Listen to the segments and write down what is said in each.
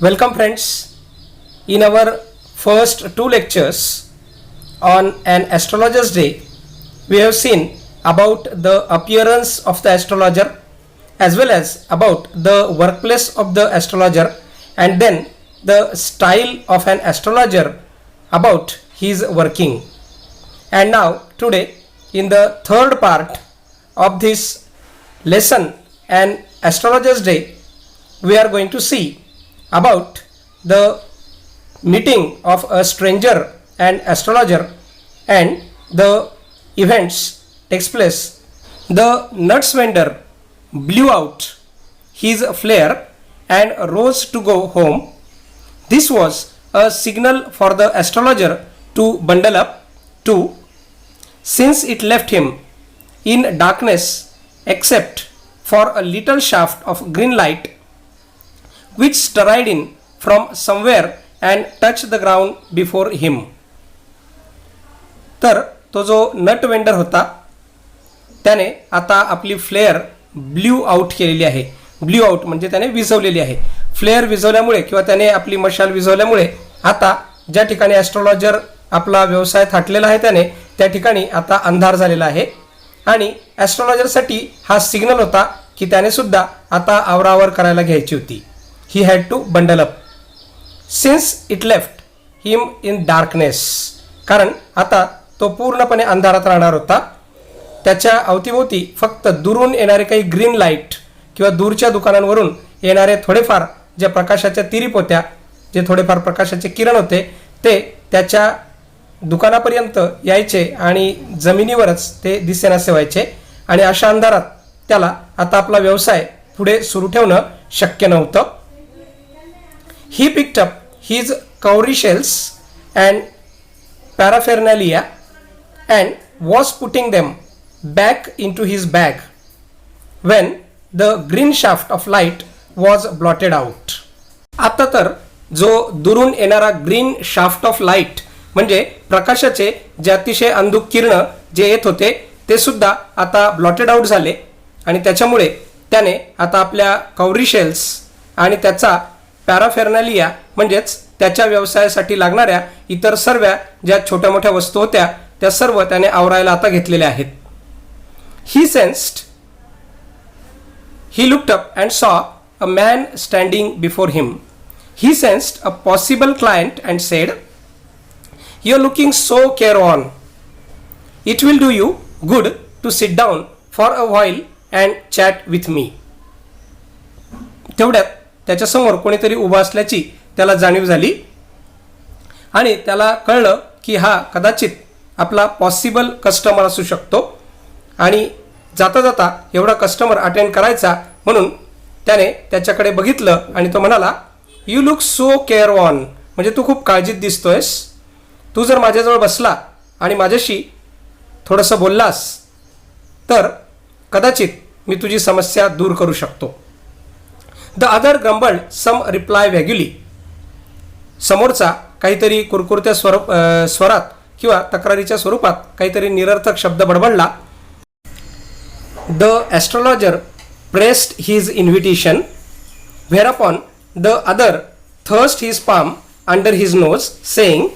Welcome friends. In our first two lectures on an astrologer's day, we have seen about the appearance of the astrologer as well as about the workplace of the astrologer and then the style of an astrologer about his working. And now today in the third part of this lesson an astrologer's day, we are going to see about the meeting of a stranger and astrologer and the events takes place. The nuts vendor blew out his flare and rose to go home. This was a signal for the astrologer to bundle up too, since it left him in darkness except for a little shaft of green light which stirred in from somewhere and touched the ground before him. तर तो जो nut vendor होता त्याने आता आपली flare blue out केलेली आहे. Blue out म्हणजे त्याने विझवलेली आहे. फ्लेअर विझवल्यामुळे किंवा त्याने आपली मशाल विझवल्यामुळे आता ज्या ठिकाणी ॲस्ट्रोलॉजर आपला व्यवसाय थाटलेला आहे त्याने त्या ठिकाणी आता अंधार झालेला आहे आणि ॲस्ट्रोलॉजरसाठी हा सिग्नल होता की त्याने सुद्धा आता आवरावर करायला घ्यायची होती. He had to bundle up since it left him in darkness. कारण आता तो पूर्णपणे अंधारात राहणार होता. त्याच्या अवतीभोवती फक्त दुरून येणारे काही ग्रीन लाईट किंवा दूरच्या दुकानांवरून येणारे थोडेफार ज्या प्रकाशाच्या तिरीप होत्या, जे थोडेफार प्रकाशाचे किरण होते ते त्याच्या दुकानापर्यंत यायचे आणि जमिनीवरच ते दिसेनासे व्हायचे आणि अशा अंधारात त्याला आता आपला व्यवसाय पुढे सुरू ठेवणं शक्य नव्हतं. He picked up his cowrie shells and paraphernalia and was putting them back into his bag when the green shaft of light was blotted out. आता तर जो दुरून येणारा ग्रीन शाफ्ट ऑफ लाईट म्हणजे प्रकाशाचे जे अतिशय अंधुक किरण जे येत होते ते सुद्धा आता ब्लॉटेड आउट झाले आणि त्याच्यामुळे त्याने आता आपल्या कवरी शेल्स आणि त्याचा पॅराफेर्नालिया म्हणजेच त्याच्या व्यवसायासाठी लागणाऱ्या इतर सर्व ज्या छोट्या मोठ्या वस्तू होत्या त्या सर्व त्याने आवरायला आता घेतलेल्या आहेत. He looked up and saw a man standing before him. He sensed a possible client and said, "You are looking so careworn. It will do you good to sit down for a while and chat with me." तेवढ्यात त्याच्यासमोर कोणीतरी उभा असल्याची त्याला जाणीव झाली आणि त्याला कळलं की हा कदाचित आपला पॉसिबल कस्टमर असू शकतो आणि जाता जाता एवढा कस्टमर अटेंड करायचा म्हणून त्याने त्याच्याकडे बघितलं आणि तो म्हणाला, "यू लुक सो केअरवॉन." म्हणजे तू खूप काळजीत दिसतोयस. तू जर माझ्याजवळ बसला आणि माझ्याशी थोडंसं बोललास तर कदाचित मी तुझी समस्या दूर करू शकतो. The other grumbled some reply vaguely. समोरचा काहीतरी कुरकुरत्या स्वरात किंवा तक्रारीच्या स्वरूपात काहीतरी निरर्थक शब्द बडबडला. The astrologer pressed his invitation, whereupon the other thrust his palm under his nose, saying,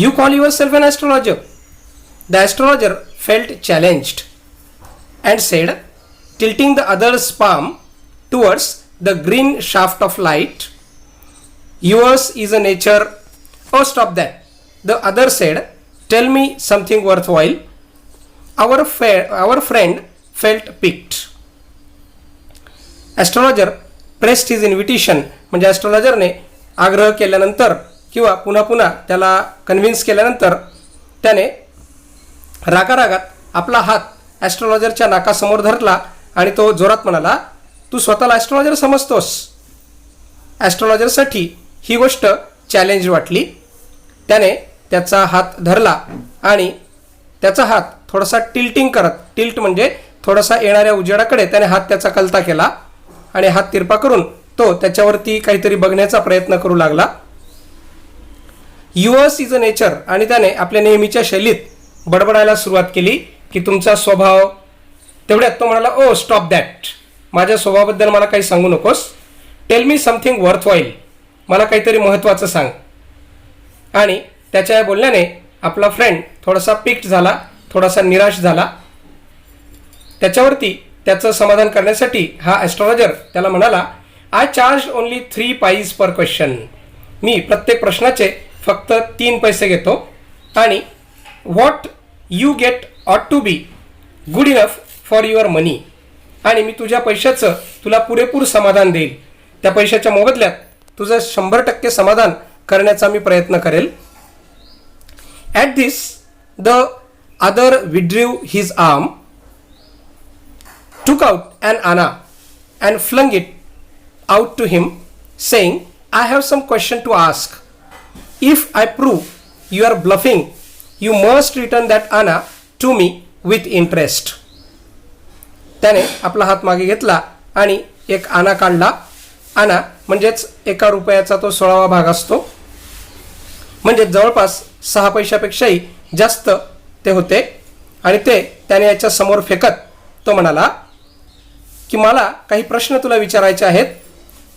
"You call yourself an astrologer?" The astrologer felt challenged and said, tilting the other's palm towards the green shaft of light, "Yours is a nature." "Oh, stop that," the other said. "Tell me something worthwhile." Our friend felt piqued. Astrologer pressed his invitation म्हणजे ॲस्ट्रोलॉजरने आग्रह केल्यानंतर किंवा पुन्हा पुन्हा त्याला convince केल्यानंतर त्याने रागारागात आपला हात ॲस्ट्रोलॉजरच्या नाकासमोर धरला आणि तो जोरात म्हणाला, "तू स्वतःला ॲस्ट्रोलॉजर समजतोस?" ॲस्ट्रोलॉजरसाठी ही गोष्ट चॅलेंज वाटली. त्याने त्याचा हात धरला आणि त्याचा हात थोडासा टिल्टिंग करत, टिल्ट म्हणजे थोडासा येणाऱ्या उजेडाकडे त्याने हात त्याचा कलता केला आणि हात तिरपा करून तो त्याच्यावरती काहीतरी बघण्याचा प्रयत्न करू लागला. "Yours is a nature." आणि त्याने आपल्या नेहमीच्या शैलीत बडबडायला सुरुवात केली की तुमचा स्वभाव. तेवढ्यात तो म्हणाला, "ओ स्टॉप दॅट. माझ्या स्वभावाबद्दल मला काही सांगू नकोस. Tell me something worthwhile." मला काहीतरी महत्त्वाचं सांग. आणि त्याच्या या बोलण्याने आपला फ्रेंड थोडासा पिक्ड झाला, थोडासा निराश झाला. त्याच्यावरती त्याचं समाधान करण्यासाठी हा ॲस्ट्रॉलॉजर त्याला म्हणाला, I charge only 3 pies per question. मी प्रत्येक प्रश्नाचे फक्त 3 पैसे घेतो आणि what you get ought to be good enough for your money. आणि मी तुझ्या पैशाचं तुला पुरेपूर समाधान देईल. त्या पैशाच्या मोबदल्यात तुझं 100% समाधान करण्याचा मी प्रयत्न करेल. At this the other विड्रीव his arm, took out an anna and flung it out to him, saying, I have some question to ask. If I prove you are bluffing, you must return that anna to me with interest. त्याने आपला हात मागे घेतला आणि एक आना काढला. आना म्हणजेच 1 रुपयाचा तो 16वा भाग असतो, म्हणजे जवळपास 6 पैशापेक्षाही जास्त ते होते. आणि ते त्याने याच्या समोर फेकत तो म्हणाला की मला काही प्रश्न तुला विचारायचे आहेत,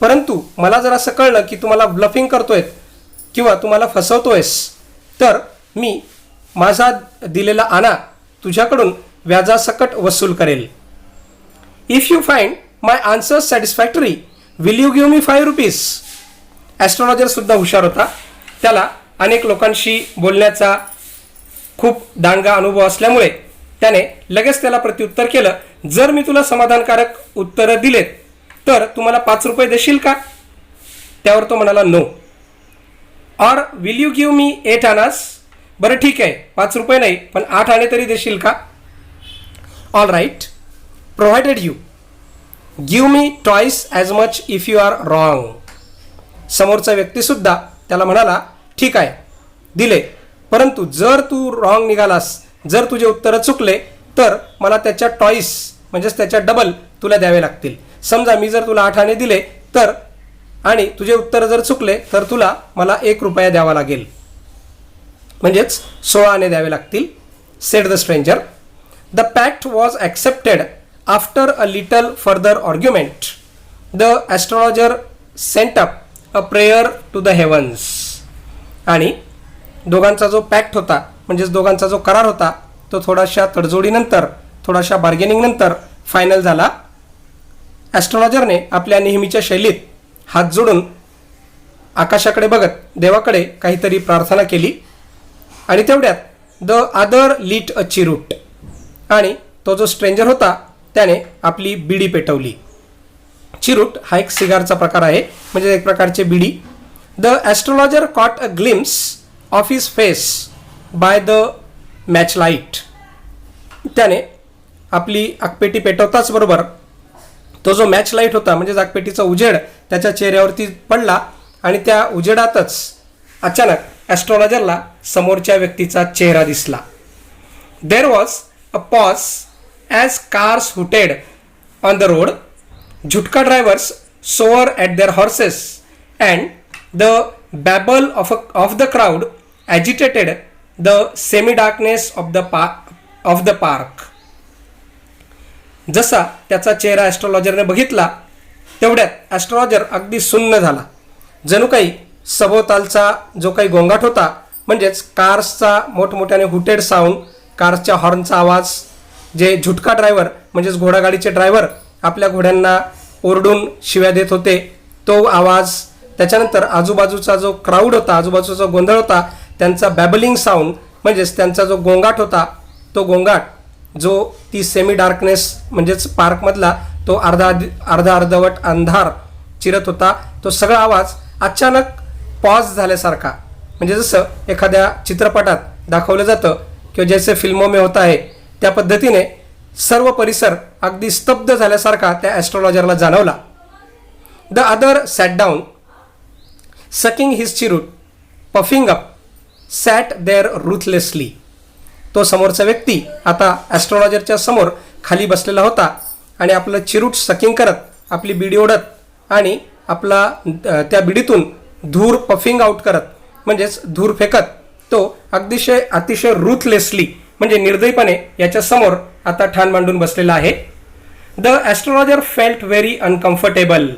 परंतु मला जर असं कळलं की तुम्हाला ब्लफिंग करतोय किंवा तुम्हाला फसवतोयस, तर मी माझा दिलेला आना तुझ्याकडून व्याजासकट वसूल करेल. If you find my answers satisfactory will you give me 5 rupees. Astrologer सुद्धा हुशार होता. त्याला अनेक लोकांशी बोलण्याचा खूप दांडगा अनुभव असल्यामुळे त्याने लगेच त्याला प्रत्युत्तर केलं, जर मी तुला समाधानकारक उत्तरं दिलेत तर तुम्हाला 5 रुपये देशील का? त्यावर तो म्हणाला, no. Or will you give me 8 annas. बरं ठीक आहे, 5 रुपये नाही पण 8 आणे तरी देशील का? All right, provided you give me twice as much if you are wrong. समोरचा व्यक्तीसुद्धा त्याला म्हणाला, ठीक आहे दिले, परंतु जर तू रॉंग निघालास, जर तुझे उत्तरं चुकले तर मला त्याच्या टॉईस म्हणजेच त्याच्या डबल तुला द्यावे लागतील. समजा मी जर तुला 8 आणे दिले तर आणि तुझे उत्तर जर चुकले तर तुला मला 1 रुपया द्यावा लागेल, म्हणजेच 16 आणे द्यावे लागतील. Said the stranger. The pact was accepted after a little further argument. The astrologer sent up a prayer to the heavens. आणि दोघांचा जो पॅक्ट होता म्हणजेच दोघांचा जो करार होता तो थोड्याशा तडजोडीनंतर, थोड्याशा बार्गेनिंगनंतर फायनल झाला. ॲस्ट्रॉलॉजरने आपल्या नेहमीच्या शैलीत हात जोडून आकाशाकडे बघत देवाकडे काहीतरी प्रार्थना केली आणि तेवढ्यात द अदर लीट अ चिरूट. आणि तो जो स्ट्रेंजर होता त्याने आपली बिडी पेटवली. चिरूट हा एक सिगारचा प्रकार आहे, म्हणजे एक प्रकारचे बिडी. The astrologer caught a glimpse of his face by the match light. त्याने आपली आगपेटी पेटवताच बरोबर तो जो मॅच लाईट होता म्हणजे आगपेटीचा उजेड त्याच्या चेहऱ्यावरती पडला आणि त्या उजेडातच अचानक ॲस्ट्रॉलॉजरला समोरच्या व्यक्तीचा चेहरा दिसला. There was a pause as cars hooted on the road. Jutka drivers swore at their horses and the babble of the crowd agitated the semi darkness of the park. जसा त्याचा चेहरा ॲस्ट्रॉलॉजरने बघितला तेवढ्यात ॲस्ट्रॉलॉजर अगदी सुन्न झाला. जणू काही सभोवतालचा जो काही गोंगाट होता म्हणजेच कार्सचा मोठमोठ्याने हुटेड साऊंड, कारच्या हॉर्नचा आवाज, जे झुटका ड्रायव्हर म्हणजेच घोडागाडीचे ड्रायव्हर आपल्या घोड्यांना ओरडून शिव्या देत होते तो आवाज, त्याच्यानंतर आजूबाजूचा जो क्राऊड होता, आजूबाजूचा गोंधळ होता, त्यांचा बॅबलिंग साऊंड म्हणजेच त्यांचा जो गोंगाट होता तो गोंगाट, जो ती सेमी डार्कनेस म्हणजेच पार्कमधला तो अर्धवट अंधार चिरत होता, तो सगळा आवाज अचानक पॉज झाल्यासारखा, म्हणजे जसं एखाद्या चित्रपटात दाखवलं जातं किंवा जैसे फिल्मों में होता है त्या पद्धतीने सर्व परिसर अगदी स्तब्ध झाल्यासारखा त्या ॲस्ट्रॉलॉजरला जाणवला. The other sat down sucking his cheroot puffing up sat there ruthlessly. तो समोरचा व्यक्ती आता ॲस्ट्रॉलॉजरच्या समोर खाली बसलेला होता आणि आपलं चिरूट सकिंग करत, आपली बिडी ओढत आणि आपला त्या बिडीतून धूर पफिंग आउट करत म्हणजेच धूर फेकत तो अतिशय रुथलेसली म्हणजे निर्दयीपणे याच्या समोर आता ठाण मांडून बसलेला आहे. The astrologer felt very uncomfortable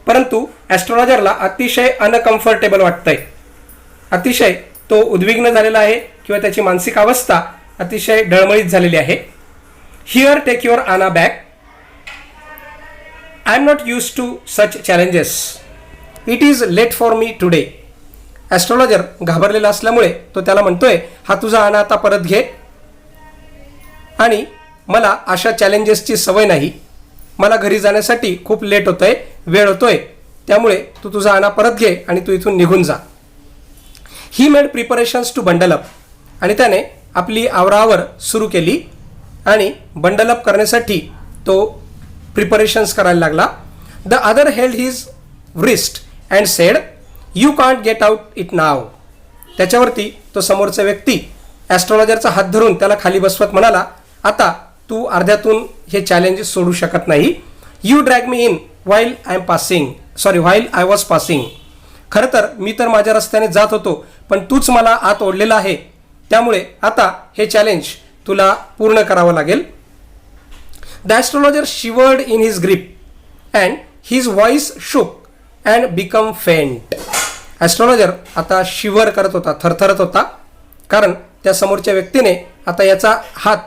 परंतु ॲस्ट्रॉलॉजरला अतिशय अनकम्फर्टेबल वाटतंय, अतिशय तो उद्विग्न झालेला आहे किंवा त्याची मानसिक अवस्था अतिशय डळमळीत झालेली आहे. Here take your anna back. I am not use to such challenges. It is late for me today. Astrologer घाबरलेला असल्यामुळे तो त्याला म्हणतोय, हा तुझा आणा आता परत घे आणि मला अशा चॅलेंजेसची सवय नाही. मला घरी जाण्यासाठी खूप लेट होतोय, वेळ होतोय, त्यामुळे तू तुझा आणा परत घे आणि तू इथून निघून जा. He made preparations to bundle up. आणि त्याने आपली आवरावर सुरू केली आणि बंडल अप करण्यासाठी तो प्रिपरेशन्स करायला लागला. The other held his wrist and said, "You can't get out it now." त्याच्यावरती तो समोरचा व्यक्ती ॲस्ट्रॉलॉजरचा हात धरून त्याला खाली बसवत म्हणाला, आता तू अर्ध्यातून हे चॅलेंज सोडू शकत नाही. You drag me in while I was passing. खरं तर मी तर माझ्या रस्त्याने जात होतो, पण तूच मला आत ओढलेला आहे, त्यामुळे आता हे चॅलेंज तुला पूर्ण करावं लागेल. The astrologer शिवर्ड in his grip and his voice shook and become faint. Astrologer आता शिवर करत होता, थरथरत होता, कारण त्या समोरच्या व्यक्तीने आता याचा हात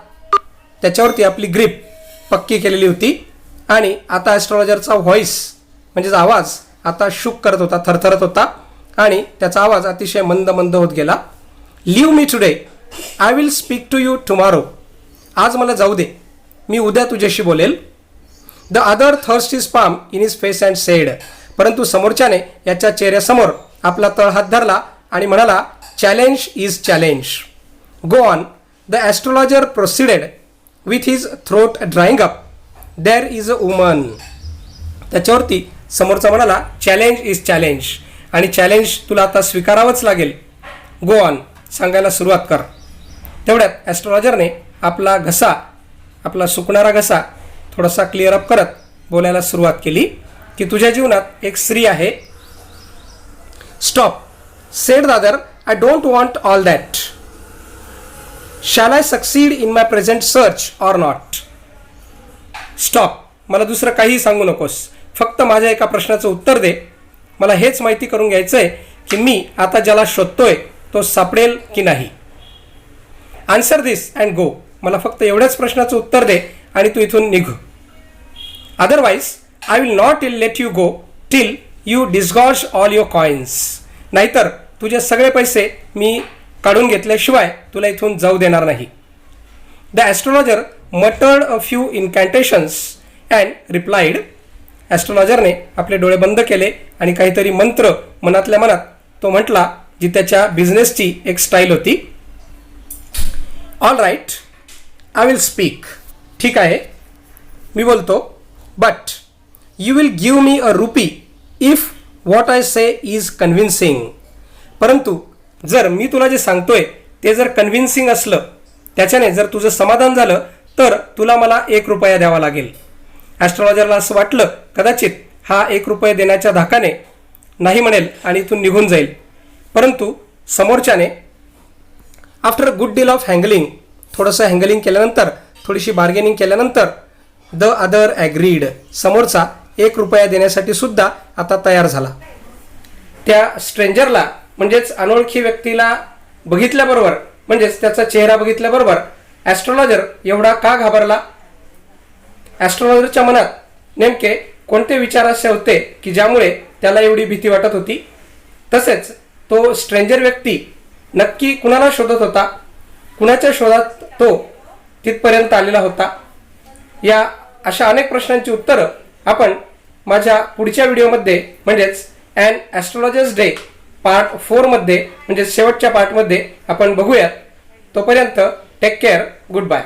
त्याच्यावरती आपली ग्रीप पक्की केलेली होती आणि आता ॲस्ट्रॉलॉजरचा व्हॉइस म्हणजेच आवाज आता शुक करत होता, थरथरत होता आणि त्याचा आवाज अतिशय मंद मंद होत गेला. Leave me today, I will speak to you tomorrow. आज मला जाऊ दे, मी उद्या तुझ्याशी बोलेल. The other thrust his palm in his face and said. परंतु समोरच्याने याच्या चेहऱ्यासमोर आपला तळहात धरला आणि म्हणाला, challenge is challenge. Go on. The astrologer proceeded with his throat drying up. There is a woman. त्याच्यावरती समोरचा म्हणाला, चॅलेंज इज चॅलेंज आणि चॅलेंज तुला आता स्वीकारावंच लागेल. गो ऑन, सांगायला सुरुवात कर. तेवढ्यात ॲस्ट्रॉलॉजरने आपला घसा, आपला सुकणारा घसा थोडासा क्लिअर अप करत बोलायला सुरुवात केली की तुझ्या जीवनात एक स्त्री आहे. Stop, sed the other, I don't want all that. Shall I succeed in my present search or not. Stop, मला दुसरं काहीही सांगू नकोस, फक्त माझ्या एका प्रश्नाचं उत्तर दे. मला हेच माहिती करून घ्यायचं आहे की मी आता ज्याला शोधतोय तो सापडेल की नाही. Answer this and go. मला फक्त एवढ्याच प्रश्नाचं उत्तर दे आणि तू इथून निघ. Otherwise I will not let you go till you disgorge all your coins. नाहीतर तुझे सगळे पैसे मी काढून घेतल्याशिवाय तुला इथून जाऊ देणार नाही. The astrologer muttered a few incantations and replied. ॲस्ट्रॉलॉजरने आपले डोळे बंद केले आणि काहीतरी मंत्र मनातल्या मनात तो म्हटला, जी त्याच्या बिझनेसची एक स्टाईल होती. All right, I will speak. ठीक आहे, मी बोलतो. But you will give me a rupee if what I say is convincing. परंतु जर मी तुला जे सांगतोय ते जर कन्व्हिन्सिंग असलं, त्याच्याने जर तुझं समाधान झालं, तर तुला मला 1 रुपया द्यावा लागेल. ॲस्ट्रॉलॉजरला असं वाटलं कदाचित हा 1 रुपये देण्याच्या धाकाने नाही म्हणेल आणि इथून निघून जाईल. परंतु समोरच्याने after a good deal of haggling, थोडंसं हँगलिंग केल्यानंतर, थोडीशी बार्गेनिंग केल्यानंतर, द अदर ॲग्रीड. समोरचा 1 रुपया देण्यासाठी सुद्धा आता तयार झाला. त्या स्ट्रेंजरला म्हणजेच अनोळखी व्यक्तीला बघितल्याबरोबर, म्हणजेच त्याचा चेहरा बघितल्याबरोबर ॲस्ट्रॉलॉजर एवढा का घाबरला? ॲस्ट्रॉलॉजरच्या मनात नेमके कोणते विचार असे होते की ज्यामुळे त्याला एवढी भीती वाटत होती? तसेच तो स्ट्रेंजर व्यक्ती नक्की कुणाला शोधत होता? कुणाच्या शोधात तो तिथपर्यंत आलेला होता? या अशा अनेक प्रश्नांची उत्तरं आपण माझ्या पुढच्या व्हिडिओमध्ये म्हणजेच ॲन ॲस्ट्रॉलॉजर्स डे पार्ट 4 मध्ये, म्हणजे शेवटच्या पार्टमध्ये आपण बघूयात. तोपर्यंत टेक केअर, गुड बाय.